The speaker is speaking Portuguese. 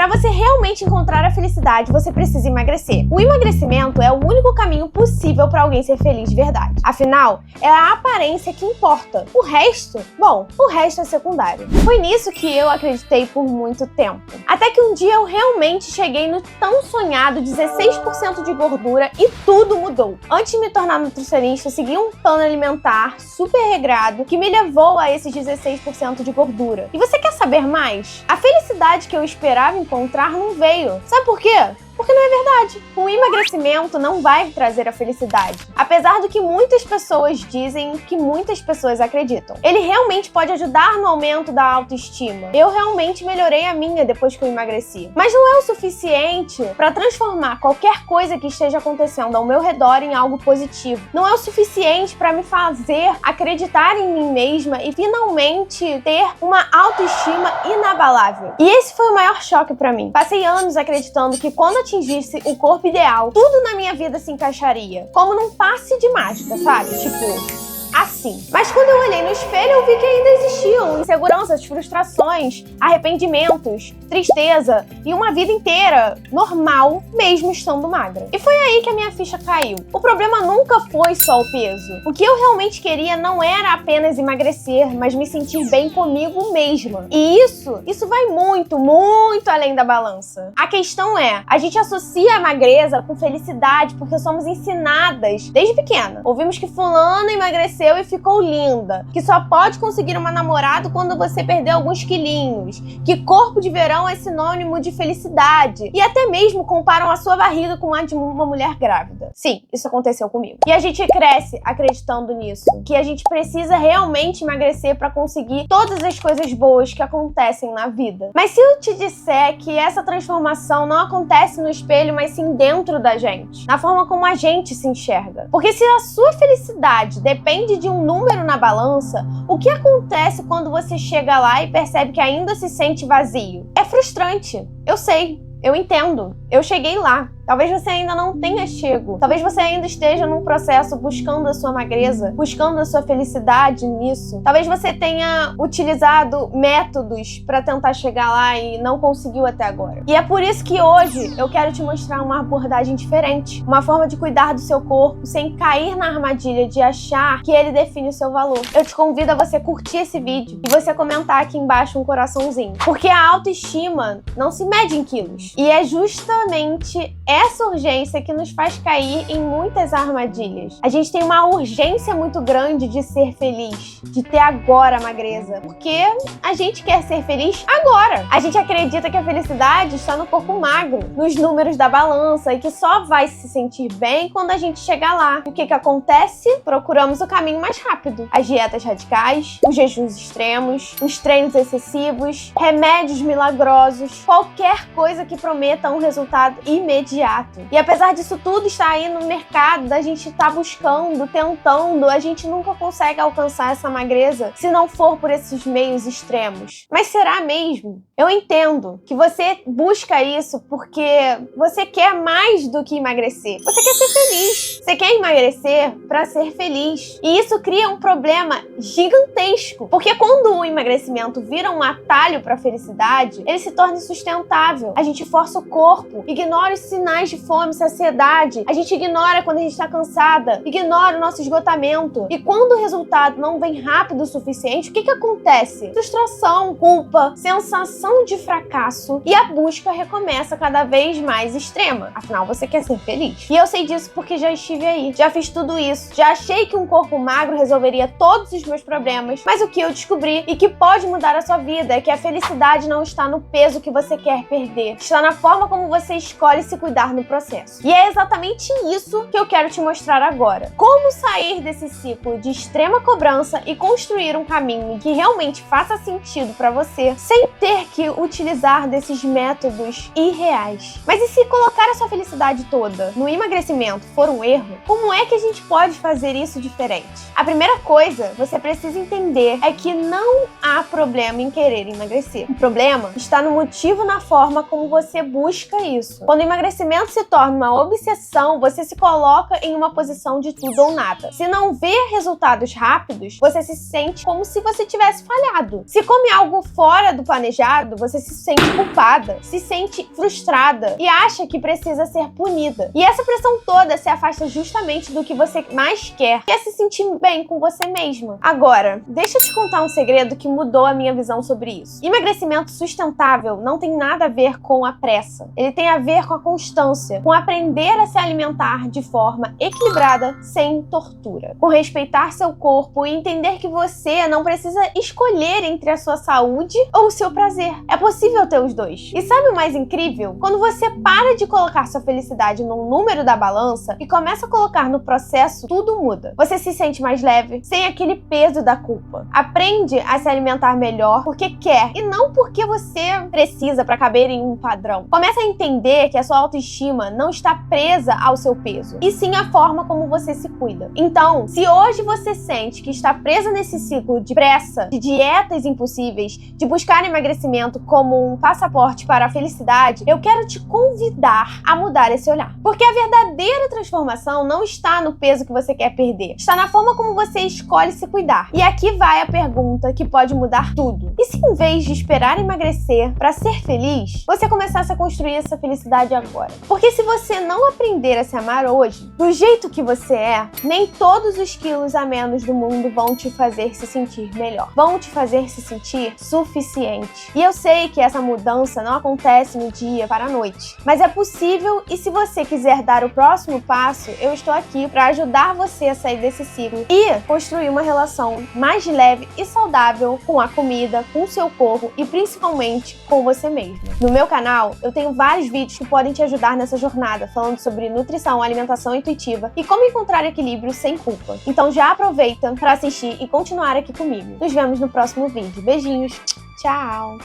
Para você realmente encontrar a felicidade, você precisa emagrecer. O emagrecimento é o único caminho possível para alguém ser feliz de verdade. Afinal, é a aparência que importa. O resto é secundário. Foi nisso que eu acreditei por muito tempo. Até que um dia eu realmente cheguei no tão sonhado 16% de gordura e tudo mudou. Antes de me tornar nutricionista, eu segui um plano alimentar super regrado que me levou a esses 16% de gordura. E você quer saber mais? A felicidade que eu esperava encontrar não veio. Sabe por quê? Porque não é verdade. O emagrecimento não vai trazer a felicidade. Apesar do que muitas pessoas dizem, que muitas pessoas acreditam. Ele realmente pode ajudar no aumento da autoestima. Eu realmente melhorei a minha depois que eu emagreci. Mas não é o suficiente para transformar qualquer coisa que esteja acontecendo ao meu redor em algo positivo. Não é o suficiente para me fazer acreditar em mim mesma e finalmente ter uma autoestima inabalável. E esse foi o maior choque para mim. Passei anos acreditando que quando atingisse o corpo ideal, tudo na minha vida se encaixaria. Como num passe de mágica, sabe? Tipo, assim. Mas quando eu olhei no espelho, eu vi que ainda existiam inseguranças, frustrações, arrependimentos, tristeza e uma vida inteira normal, mesmo estando magra. E foi aí que a minha ficha caiu. O problema nunca foi só o peso. O que eu realmente queria não era apenas emagrecer, mas me sentir bem comigo mesma. E isso vai muito, muito além da balança. A questão é, a gente associa a magreza com felicidade porque somos ensinadas desde pequena. Ouvimos que fulana emagreceu e ficou linda, que só pode conseguir uma namorada quando você perder alguns quilinhos, que corpo de verão é sinônimo de felicidade, e até mesmo comparam a sua barriga com a de uma mulher grávida. Sim, isso aconteceu comigo. E a gente cresce acreditando nisso, que a gente precisa realmente emagrecer para conseguir todas as coisas boas que acontecem na vida. Mas se eu te disser que essa transformação não acontece no espelho, mas sim dentro da gente, na forma como a gente se enxerga. Porque se a sua felicidade depende de um número na balança, o que acontece quando você chega lá e percebe que ainda se sente vazio? É frustrante, eu sei, eu entendo, eu cheguei lá. Talvez você ainda não tenha chego. Talvez você ainda esteja num processo buscando a sua magreza, buscando a sua felicidade nisso. Talvez você tenha utilizado métodos para tentar chegar lá e não conseguiu até agora. E é por isso que hoje eu quero te mostrar uma abordagem diferente. Uma forma de cuidar do seu corpo sem cair na armadilha de achar que ele define o seu valor. Eu te convido a você curtir esse vídeo e você comentar aqui embaixo um coraçãozinho. Porque a autoestima não se mede em quilos. E é justamente essa urgência que nos faz cair em muitas armadilhas. A gente tem uma urgência muito grande de ser feliz, de ter agora a magreza, porque a gente quer ser feliz agora. A gente acredita que a felicidade está no corpo magro, nos números da balança e que só vai se sentir bem quando a gente chegar lá. O que acontece? Procuramos o caminho mais rápido. As dietas radicais, os jejuns extremos, os treinos excessivos, remédios milagrosos, qualquer coisa que prometa um resultado imediato. E apesar disso tudo estar aí no mercado, da gente estar buscando, tentando, a gente nunca consegue alcançar essa magreza se não for por esses meios extremos. Mas será mesmo? Eu entendo que você busca isso porque você quer mais do que emagrecer. Você quer ser feliz. Você quer emagrecer para ser feliz. E isso cria um problema gigantesco. Porque quando o emagrecimento vira um atalho para a felicidade, ele se torna insustentável. A gente força o corpo, ignora os sinais de fome, saciedade. A gente ignora quando a gente está cansada, ignora o nosso esgotamento. E quando o resultado não vem rápido o suficiente, o que acontece? Frustração, culpa, sensação de fracasso e a busca recomeça cada vez mais extrema. Afinal, você quer ser feliz. E eu sei disso porque já estive aí, já fiz tudo isso, já achei que um corpo magro resolveria todos os meus problemas, mas o que eu descobri e que pode mudar a sua vida é que a felicidade não está no peso que você quer perder, está na forma como você escolhe se cuidar no processo. E é exatamente isso que eu quero te mostrar agora. Como sair desse ciclo de extrema cobrança e construir um caminho que realmente faça sentido para você, sem ter que utilizar desses métodos irreais. Mas e se colocar a sua felicidade toda no emagrecimento for um erro, como é que a gente pode fazer isso diferente? A primeira coisa você precisa entender é que não há problema em querer emagrecer. O problema está no motivo, na forma como você busca isso. Quando o emagrecimento se torna uma obsessão, você se coloca em uma posição de tudo ou nada. Se não vê resultados rápidos, você se sente como se você tivesse falhado. Se come algo fora do planejado, errado, você se sente culpada, se sente frustrada e acha que precisa ser punida. E essa pressão toda se afasta justamente do que você mais quer, que é se sentir bem com você mesma. Agora, deixa eu te contar um segredo que mudou a minha visão sobre isso. Emagrecimento sustentável não tem nada a ver com a pressa. Ele tem a ver com a constância, com aprender a se alimentar de forma equilibrada, sem tortura. Com respeitar seu corpo e entender que você não precisa escolher entre a sua saúde ou o seu prazer. É possível ter os dois. E sabe o mais incrível? Quando você para de colocar sua felicidade num número da balança e começa a colocar no processo, tudo muda. Você se sente mais leve, sem aquele peso da culpa. Aprende a se alimentar melhor porque quer e não porque você precisa para caber em um padrão. Começa a entender que a sua autoestima não está presa ao seu peso, e sim à forma como você se cuida. Então, se hoje você sente que está presa nesse ciclo de pressa, de dietas impossíveis, de buscar emagrecimento como um passaporte para a felicidade, eu quero te convidar a mudar esse olhar. Porque a verdadeira transformação não está no peso que você quer perder, está na forma como você escolhe se cuidar. E aqui vai a pergunta que pode mudar tudo. E se em vez de esperar emagrecer para ser feliz, você começasse a construir essa felicidade agora? Porque se você não aprender a se amar hoje, do jeito que você é, nem todos os quilos a menos do mundo vão te fazer se sentir melhor. Vão te fazer se sentir suficiente. E eu sei que essa mudança não acontece no dia para a noite, mas é possível, e se você quiser dar o próximo passo, eu estou aqui para ajudar você a sair desse ciclo e construir uma relação mais leve e saudável com a comida, com o seu corpo e principalmente com você mesmo. No meu canal, eu tenho vários vídeos que podem te ajudar nessa jornada, falando sobre nutrição, alimentação intuitiva e como encontrar equilíbrio sem culpa. Então já aproveita para assistir e continuar aqui comigo. Nos vemos no próximo vídeo. Beijinhos, tchau!